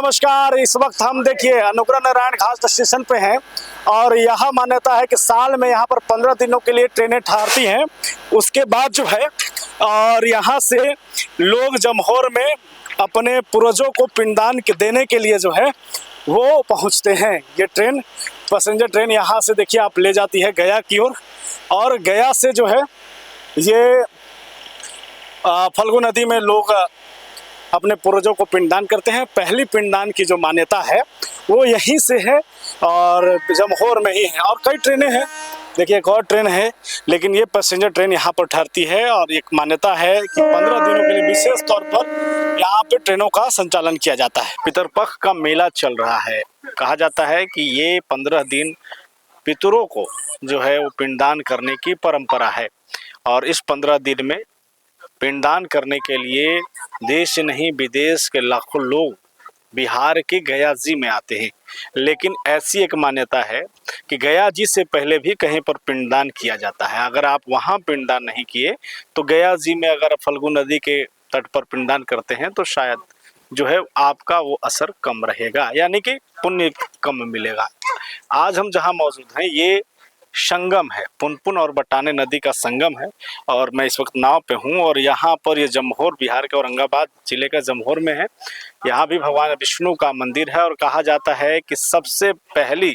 नमस्कार। इस वक्त हम देखिए अनुग्रह नारायण घाट स्टेशन पे हैं और यहाँ मान्यता है कि साल में यहाँ पर 15 दिनों के लिए ट्रेनें ठहरती हैं। उसके बाद जो है और यहाँ से लोग जमहोर में अपने पूर्वजों को पिंडदान देने के लिए जो है वो पहुँचते हैं। ये ट्रेन पैसेंजर ट्रेन यहाँ से देखिए आप ले जाती है गया की ओर और गया से जो है ये फल्गु नदी में लोग अपने पूर्वजों को पिंडदान करते हैं। पहली पिंडदान की जो मान्यता है वो यहीं से है और जमहोर में ही है। और कई ट्रेनें हैं, देखिए एक और ट्रेन है, लेकिन ये पैसेंजर ट्रेन यहाँ पर ठहरती है और एक मान्यता है कि 15 दिनों के लिए विशेष तौर पर यहाँ पे ट्रेनों का संचालन किया जाता है। पितरपक्ष का मेला चल रहा है। कहा जाता है कि ये 15 दिन पितरों को जो है वो पिंडदान करने की परंपरा है और इस 15 दिन में पिंडदान करने के लिए देश नहीं विदेश के लाखों लोग बिहार के गया जी में आते हैं। लेकिन ऐसी एक मान्यता है कि गया जी से पहले भी कहीं पर पिंडदान किया जाता है। अगर आप वहां पिंडदान नहीं किए तो गया जी में अगर फल्गु नदी के तट पर पिंडदान करते हैं तो शायद जो है आपका वो असर कम रहेगा, यानी कि पुण्य कम मिलेगा। आज हम जहां मौजूद हैं ये संगम है, पुनपुन और बटाने नदी का संगम है और मैं इस वक्त नाव पे हूँ और यहाँ पर ये जमहोर बिहार के औरंगाबाद जिले का जमहोर में है। यहाँ भी भगवान विष्णु का मंदिर है और कहा जाता है कि सबसे पहली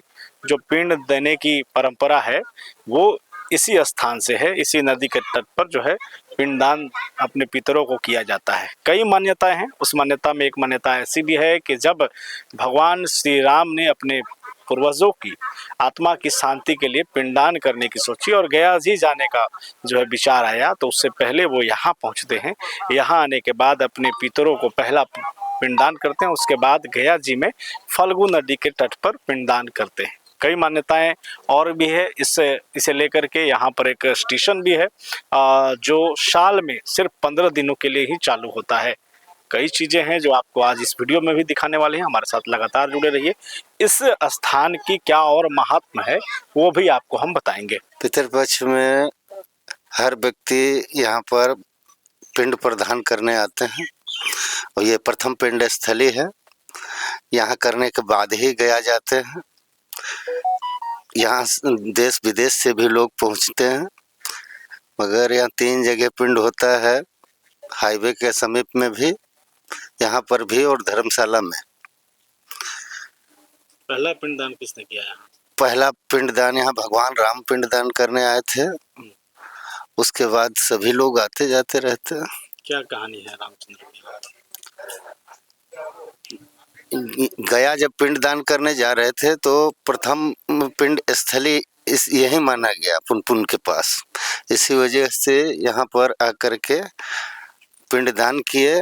जो पिंड देने की परंपरा है वो इसी स्थान से है। इसी नदी के तट पर जो है पिंडदान अपने पितरों को किया जाता है। कई मान्यताएं हैं, उस मान्यता में एक मान्यता ऐसी भी है कि जब भगवान श्री राम ने अपने पूर्वजों की आत्मा की शांति के लिए पिंडदान करने की सोची और गया जी जाने का जो है विचार आया तो उससे पहले वो यहाँ पहुँचते हैं। यहाँ आने के बाद अपने पितरों को पहला पिंडदान करते हैं, उसके बाद गया जी में फल्गु नदी के तट पर पिंडदान करते हैं। कई मान्यताएं और भी है इसे लेकर के। यहाँ पर एक स्टेशन भी है जो साल में सिर्फ 15 दिनों के लिए ही चालू होता है। कई चीजें हैं जो आपको आज इस वीडियो में भी दिखाने वाले हैं। हमारे साथ लगातार जुड़े रहिए। इस स्थान की क्या और महात्म है वो भी आपको हम बताएंगे। पितरपक्ष में हर व्यक्ति यहाँ पर पिंड प्रदान करने आते हैं और ये प्रथम पिंड स्थली है। यहाँ करने के बाद ही गया जाते हैं। यहाँ देश विदेश से भी लोग पहुँचते हैं, मगर यहाँ 3 जगह पिंड होता है, हाईवे के समीप में भी, यहाँ पर भी और धर्मशाला में। पहला पिंडदान किसने किया यहाँ? पहला पिंडदान यहाँ भगवान राम पिंडदान करने आए थे। उसके बाद सभी लोग आते जाते रहते हैं। क्या कहानी है रामचंद्र की? गया जब पिंडदान करने जा रहे थे तो प्रथम पिंड स्थली यही माना गया, पुनपुन के पास। इसी वजह से यहाँ पर आकर के पिंडदान किए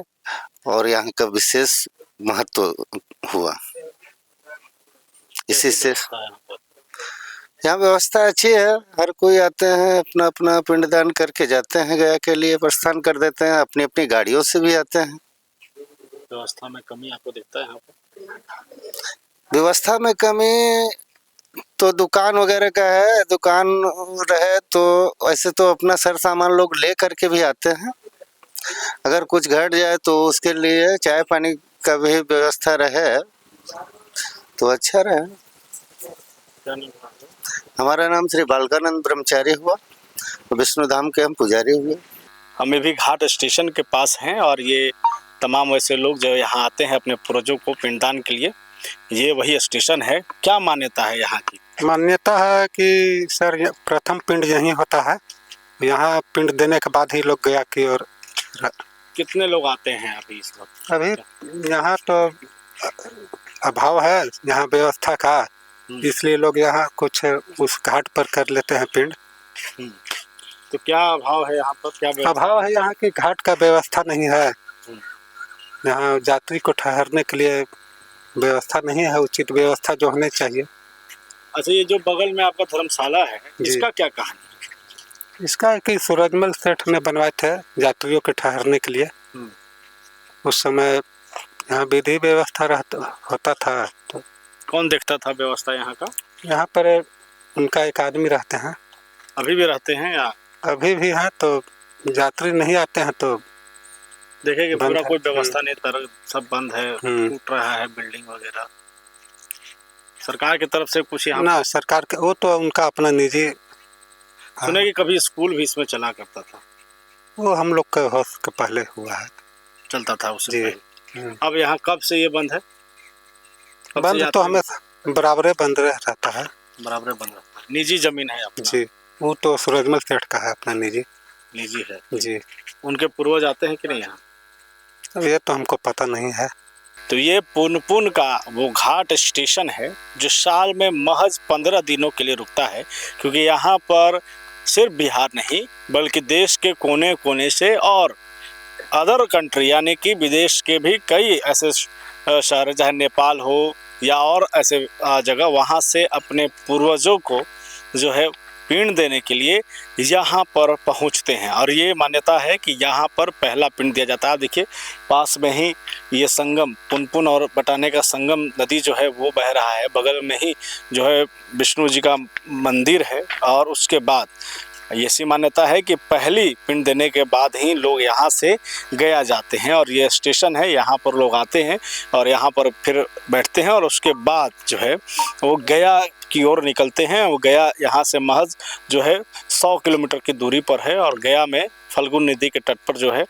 और यहाँ का विशेष महत्व हुआ। इसी से यहाँ व्यवस्था अच्छी है। हर कोई आते हैं, अपना अपना पिंडदान करके जाते हैं। गया के लिए प्रस्थान कर देते हैं। अपनी अपनी गाड़ियों से भी आते हैं। व्यवस्था में कमी आपको दिखता है यहाँ पर? व्यवस्था में कमी तो दुकान वगैरह का है। दुकान रहे तो ऐसे तो अपना सर सामान लोग ले करके भी आते हैं। अगर कुछ घट जाए तो उसके लिए चाय पानी का भी व्यवस्था रहे तो अच्छा रहे। हमारा नाम श्री बालकानंद ब्रह्मचारी हुआ, विष्णु धाम के हम पुजारी हुए। हमें भी घाट स्टेशन के पास हैं और ये तमाम वैसे लोग जो यहाँ आते हैं अपने पूर्वजों को पिंडदान के लिए। ये वही स्टेशन है। क्या मान्यता है यहाँ की? मान्यता है कि सर प्रथम पिंड यहीं होता है। यहाँ पिंड देने के बाद ही लोग गया की ओर। कितने लोग आते हैं अभी इस वक्त? अभी यहाँ तो अभाव है यहाँ व्यवस्था का, इसलिए लोग यहाँ कुछ उस घाट पर कर लेते हैं पिंड। तो क्या अभाव है यहाँ पर? क्या अभाव है? यहाँ की घाट का व्यवस्था नहीं है। यहाँ यात्री को ठहरने के लिए व्यवस्था नहीं है, उचित व्यवस्था जो होनी चाहिए। अच्छा, ये जो बगल में आपका धर्मशाला है इसका क्या कहानी? इसका कि सूरजमल सेठ ने बनवाए थे यात्रियों के ठहरने के लिए। उस समय यहाँ विधि व्यवस्था होता था। तो कौन देखता था व्यवस्था यहाँ का? यहाँ पर उनका एक आदमी रहते हैं। अभी भी रहते हैं या? अभी भी हैं। तो यात्री नहीं आते हैं तो देखे कि बंद पूरा है। कोई व्यवस्था नहीं, तरह सब बंद है, हम्म। टूट रहा है बिल्डिंग वगैरह। सरकार की तरफ से कुछ यहाँ ना सरकार के, वो तो उनका अपना निजी, सुने कि कभी स्कूल भी इसमें चला करता था, वो हम लोग के होश के पहले हुआ है। चलता था उससे जी। पहले। अब यहाँ कब से ये बंद है? कब से बंद तो यात्री हमें बराबर बंद रहता है। बराबर बंद रहता है? निजी जमीन है अपना? जी, वो तो सूरजमल सेठ का है, अपना निजी। निजी है जी, उनके पूर्वज आते हैं कि नहीं यहाँ? अब ये तो हमको पता नहीं है। तो ये पुनपुन का वो घाट स्टेशन है जो साल में महज 15 दिनों के लिए रुकता है, क्योंकि यहाँ पर सिर्फ बिहार नहीं बल्कि देश के कोने कोने से और अदर कंट्री यानी कि विदेश के भी कई ऐसे शहर, चाहे नेपाल हो या और ऐसे जगह, वहाँ से अपने पूर्वजों को जो है पिंड देने के लिए यहाँ पर पहुँचते हैं। और ये मान्यता है कि यहाँ पर पहला पिंड दिया जाता है। देखिए पास में ही ये संगम, पुनपुन और बटाने का संगम नदी जो है वो बह रहा है, बगल में ही जो है विष्णु जी का मंदिर है। और उसके बाद ऐसी मान्यता है कि पहली पिंड देने के बाद ही लोग यहाँ से गया जाते हैं, और ये स्टेशन है, यहाँ पर लोग आते हैं और यहाँ पर फिर बैठते हैं और उसके बाद जो है वो गया की ओर निकलते हैं। वो गया यहाँ से महज जो है 100 किलोमीटर की दूरी पर है, और गया में फल्गुन नदी के तट पर जो है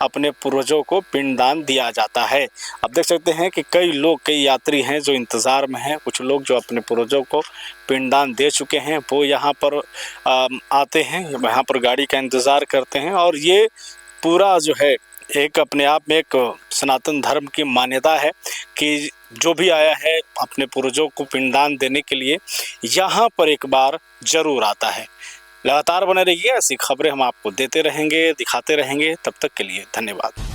अपने पूर्वजों को पिंडदान दिया जाता है। अब देख सकते हैं कि कई लोग, कई यात्री हैं जो इंतज़ार में हैं। कुछ लोग जो अपने पूर्वजों को पिंडदान दे चुके हैं वो यहाँ पर आते हैं, यहाँ पर गाड़ी का इंतज़ार करते हैं। और ये पूरा जो है एक अपने आप में एक सनातन धर्म की मान्यता है कि जो भी आया है अपने पूर्वजों को पिंडदान देने के लिए यहाँ पर एक बार ज़रूर आता है। लगातार बने रहिए, ऐसी खबरें हम आपको देते रहेंगे, दिखाते रहेंगे। तब तक के लिए धन्यवाद।